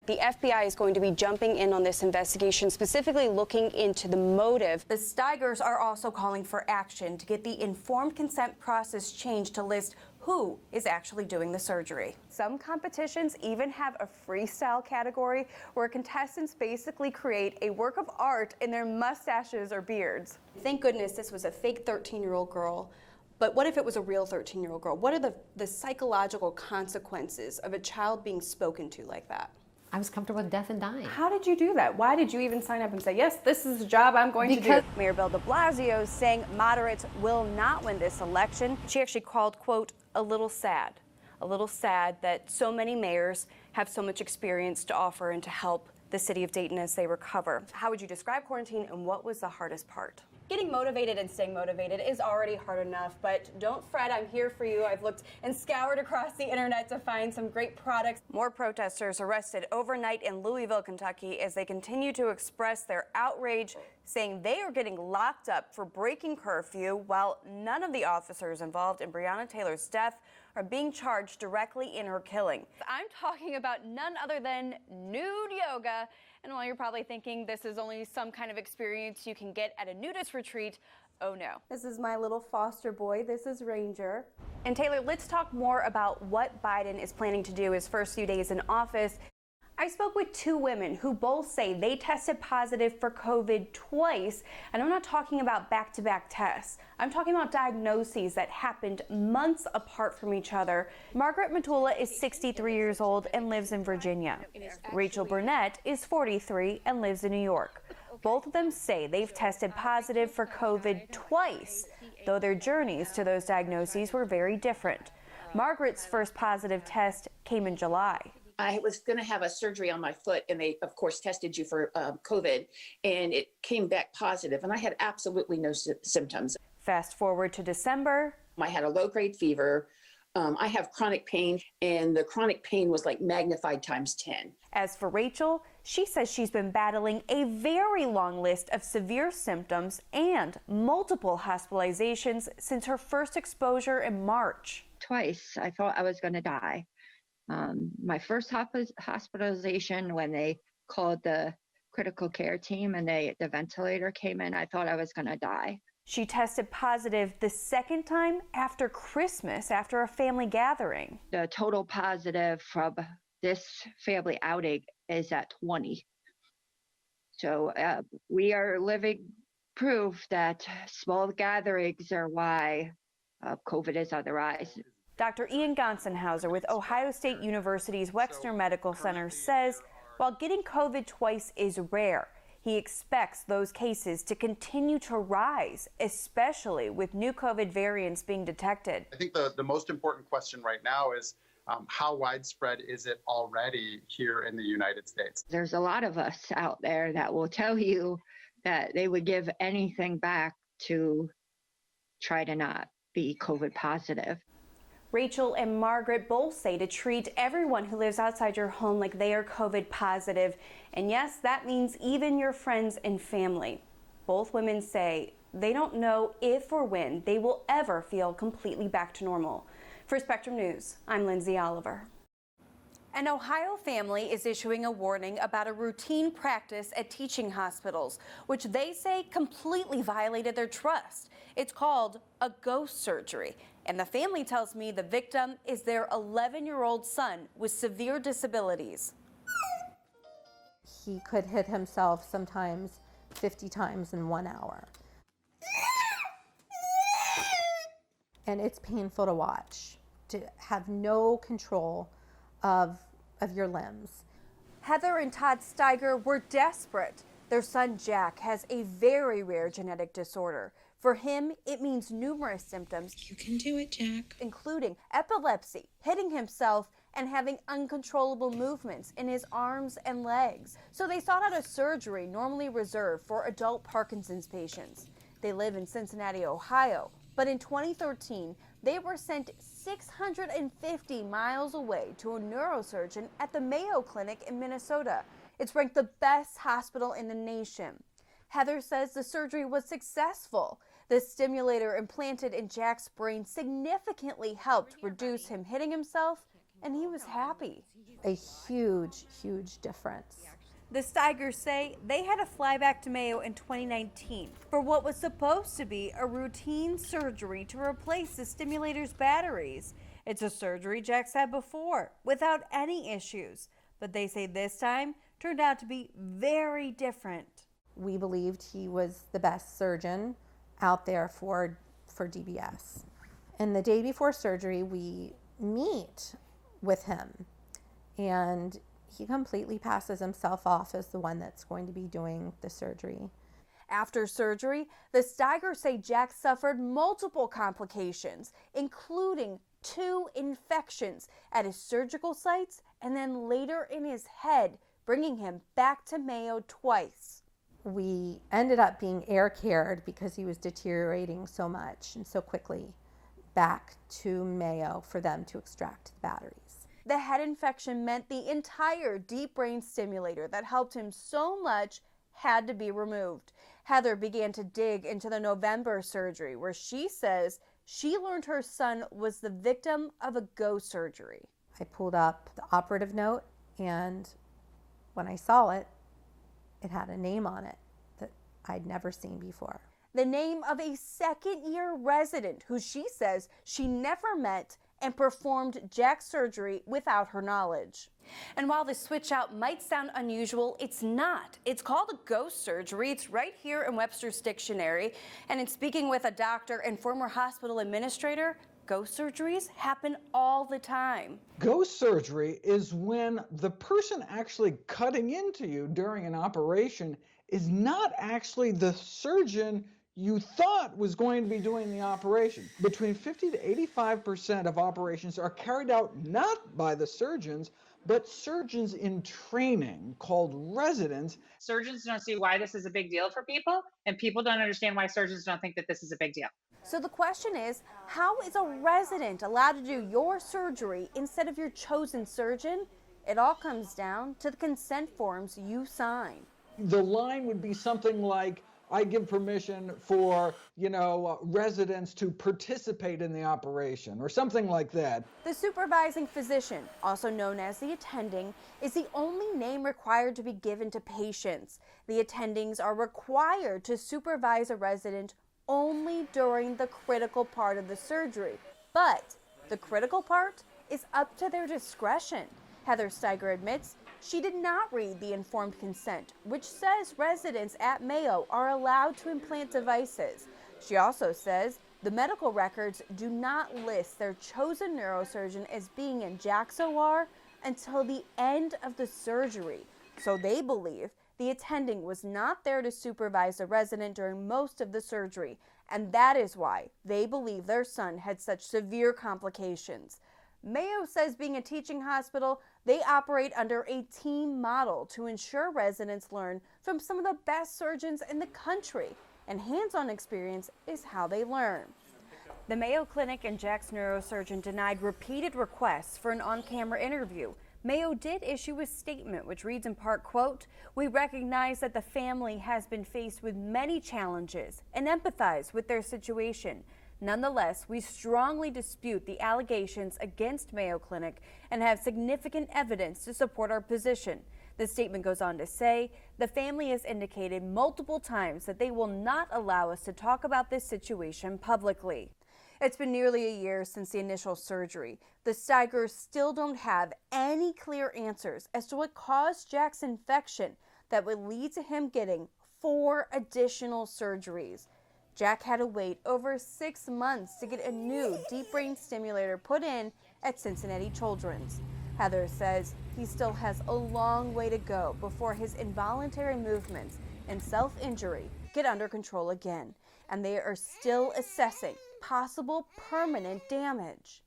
The FBI is going to be jumping in on this investigation, specifically looking into the motive. The Steigers are also calling for action to get the informed consent process changed to list who is actually doing the surgery. Some competitions even have a freestyle category where contestants basically create a work of art in their mustaches or beards. Thank goodness this was a fake 13-year-old girl. But what if it was a real 13-year-old girl? What are the psychological consequences of a child being spoken to like that? I was comfortable with death and dying. How did you do that? Why did you even sign up and say, yes, this is the job I'm going to do? Mayor Bill de Blasio is saying moderates will not win this election. She actually called, quote, a little sad that so many mayors have so much experience to offer and to help the city of Dayton as they recover. How would you describe quarantine, and what was the hardest part? Getting motivated and staying motivated is already hard enough, but don't fret, I'm here for you. I've looked and scoured across the internet to find some great products. More protesters arrested overnight in Louisville, Kentucky, as they continue to express their outrage, saying they are getting locked up for breaking curfew, while none of the officers involved in Breonna Taylor's death are being charged directly in her killing. I'm talking about none other than nude yoga. And while you're probably thinking this is only some kind of experience you can get at a nudist retreat, oh no. This is my little foster boy. This is Ranger. And Taylor, let's talk more about what Biden is planning to do his first few days in office. I spoke with two women who both say they tested positive for COVID twice, and I'm not talking about back-to-back tests. I'm talking about diagnoses that happened months apart from each other. Margaret Matula is 63 years old and lives in Virginia. Rachel Burnett is 43 and lives in New York. Both of them say they've tested positive for COVID twice, though their journeys to those diagnoses were very different. Margaret's first positive test came in July. I was going to have a surgery on my foot, and they, of course, tested you for COVID, and it came back positive, and I had absolutely no symptoms. Fast forward to December. I had a low-grade fever. I have chronic pain, and the chronic pain was like magnified times 10. As for Rachel, she says she's been battling a very long list of severe symptoms and multiple hospitalizations since her first exposure in March. Twice, I thought I was going to die. My first hospitalization, when they called the critical care team and the ventilator came in, I thought I was going to die. She tested positive the second time after Christmas, after a family gathering. The total positive from this family outing is at 20. So we are living proof that small gatherings are why COVID is on the rise. Dr. Ian Gonsenhauser with Ohio State University's Wexner Medical Center says while getting COVID twice is rare, he expects those cases to continue to rise, especially with new COVID variants being detected. I think the most important question right now is how widespread is it already here in the United States? There's a lot of us out there that will tell you that they would give anything back to try to not be COVID positive. Rachel and Margaret both say to treat everyone who lives outside your home like they are COVID positive. And yes, that means even your friends and family. Both women say they don't know if or when they will ever feel completely back to normal. For Spectrum News, I'm Lindsay Oliver. An Ohio family is issuing a warning about a routine practice at teaching hospitals, which they say completely violated their trust. It's called a ghost surgery. And the family tells me the victim is their 11-year-old son with severe disabilities. He could hit himself sometimes 50 times in 1 hour. And it's painful to watch, to have no control of your limbs. Heather and Todd Steiger were desperate. Their son Jack has a very rare genetic disorder. For him, it means numerous symptoms. You can do it, Jack. Including epilepsy, hitting himself, and having uncontrollable movements in his arms and legs. So they sought out a surgery normally reserved for adult Parkinson's patients. They live in Cincinnati, Ohio, but in 2013, they were sent 650 miles away to a neurosurgeon at the Mayo Clinic in Minnesota. It's ranked the best hospital in the nation. Heather says the surgery was successful. The stimulator implanted in Jack's brain significantly helped reduce him hitting himself and he was happy. A huge, huge difference. The Steigers say they had to fly back to Mayo in 2019 for what was supposed to be a routine surgery to replace the stimulator's batteries. It's a surgery Jack's had before without any issues, but they say this time turned out to be very different. We believed he was the best surgeon out there for DBS. And the day before surgery, we meet with him, and he completely passes himself off as the one that's going to be doing the surgery. After surgery, the Steigers say Jack suffered multiple complications, including 2 infections at his surgical sites and then later in his head, bringing him back to Mayo twice. We ended up being air cared because he was deteriorating so much and so quickly, back to Mayo for them to extract the batteries. The head infection meant the entire deep brain stimulator that helped him so much had to be removed. Heather began to dig into the November surgery, where she says she learned her son was the victim of a ghost surgery. I pulled up the operative note, and when I saw it, it had a name on it that I'd never seen before. The name of a second-year resident who she says she never met and performed Jack's surgery without her knowledge. And while the switch out might sound unusual, it's not. It's called a ghost surgery. It's right here in Webster's dictionary. And in speaking with a doctor and former hospital administrator, ghost surgeries happen all the time. Ghost surgery is when the person actually cutting into you during an operation is not actually the surgeon you thought was going to be doing the operation. Between 50 to 85% of operations are carried out not by the surgeons, but surgeons in training called residents. Surgeons don't see why this is a big deal for people, and people don't understand why surgeons don't think that this is a big deal. So the question is, how is a resident allowed to do your surgery instead of your chosen surgeon? It all comes down to the consent forms you sign. The line would be something like, I give permission for, residents to participate in the operation, or something like that. The supervising physician, also known as the attending, is the only name required to be given to patients. The attendings are required to supervise a resident only during the critical part of the surgery. But the critical part is up to their discretion. Heather Steiger admits she did not read the informed consent, which says residents at Mayo are allowed to implant devices. She also says the medical records do not list their chosen neurosurgeon as being in Jack's OR until the end of the surgery. So they believe the attending was not there to supervise the resident during most of the surgery, and that is why they believe their son had such severe complications. Mayo says, being a teaching hospital, they operate under a team model to ensure residents learn from some of the best surgeons in the country, and hands-on experience is how they learn. The Mayo Clinic and Jack's neurosurgeon denied repeated requests for an on-camera interview. Mayo did issue a statement which reads in part, quote, "We recognize that the family has been faced with many challenges and empathize with their situation. Nonetheless, we strongly dispute the allegations against Mayo Clinic and have significant evidence to support our position." The statement goes on to say, the family has indicated multiple times that they will not allow us to talk about this situation publicly. It's been nearly a year since the initial surgery. The Steigers still don't have any clear answers as to what caused Jack's infection that would lead to him getting 4 additional surgeries. Jack had to wait over 6 months to get a new deep brain stimulator put in at Cincinnati Children's. Heather says he still has a long way to go before his involuntary movements and self-injury get under control again, and they are still assessing possible permanent damage.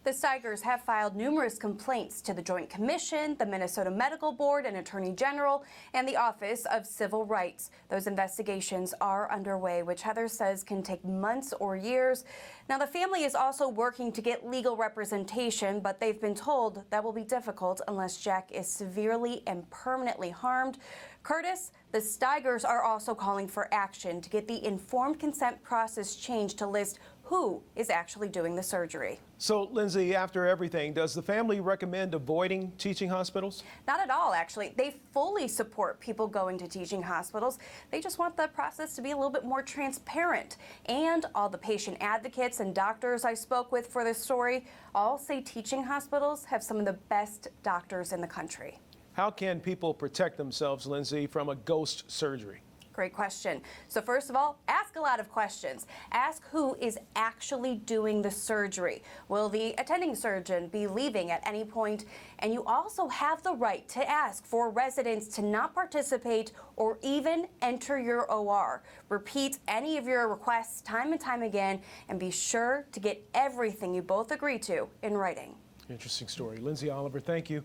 The Steigers have filed numerous complaints to the Joint Commission, the Minnesota Medical Board, and Attorney General, and the Office of Civil Rights. Those investigations are underway, which Heather says can take months or years. Now, the family is also working to get legal representation, but they've been told that will be difficult unless Jack is severely and permanently harmed. Curtis, the Steigers are also calling for action to get the informed consent process changed to list who is actually doing the surgery. So, Lindsay, after everything, does the family recommend avoiding teaching hospitals? Not at all, actually. They fully support people going to teaching hospitals. They just want the process to be a little bit more transparent. And all the patient advocates and doctors I spoke with for this story all say teaching hospitals have some of the best doctors in the country. How can people protect themselves, Lindsay, from a ghost surgery? Great question. So first of all, ask a lot of questions. Ask who is actually doing the surgery. Will the attending surgeon be leaving at any point? And you also have the right to ask for residents to not participate or even enter your OR. Repeat any of your requests time and time again, and be sure to get everything you both agree to in writing. Interesting story. Lindsay Oliver, thank you.